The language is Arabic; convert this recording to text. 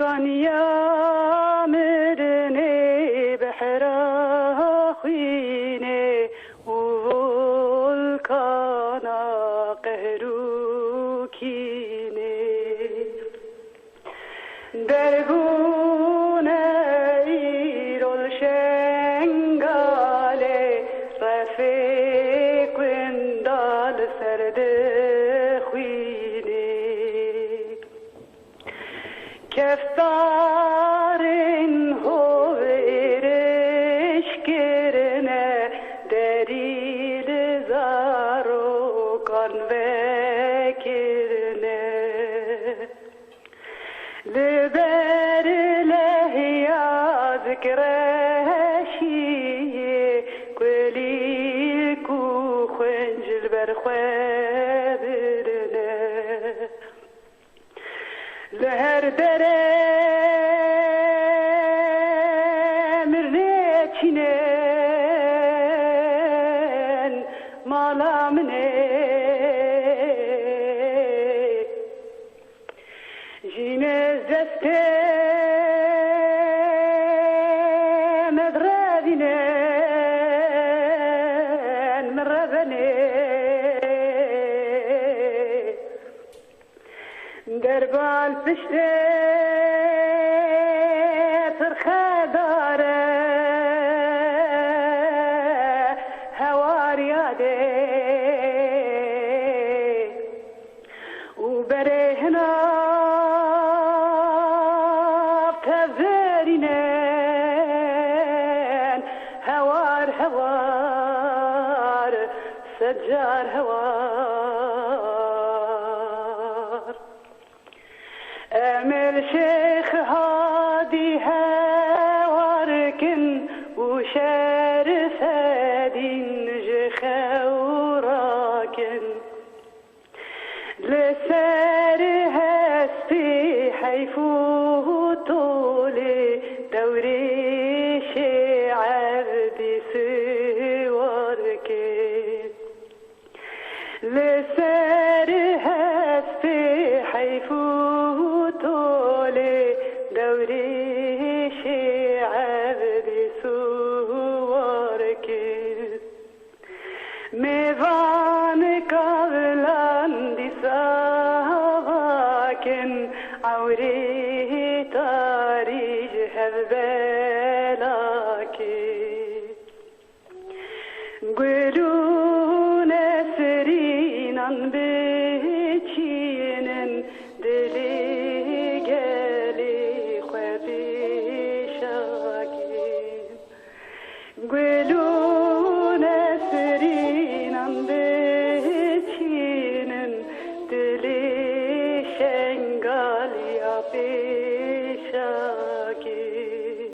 كان يامرني بحرا خويني وولكانا قهروكيني دربونا ايرول شنغالي رفيق وندال سرد خويني كفتارن هو إرشكرنا دليل زارو كان بكرنا لبر له يا ذكرشي كليكو خنجل برخبرنا لهر دره مرنيتشنين مالا مني جينيز دستي مدردينين مربني دربال پشته ترخداره هواریاده و برهنا تذرینن هوار هوار سجار هوار أمر شيخ هادي هواركن وشارف هادين جخوراكن لسار هستي حيفوه طولي دوري شعر دي سواركن لسار هستي حيفوه دوري شعر دي سوارك ميوان قبلان دي ساواكن عوري تاريج هذبلاكن قولوا نسرين عن بيتشين دلي قولوا نسرين عن بيتشين دلي شنغال يا بي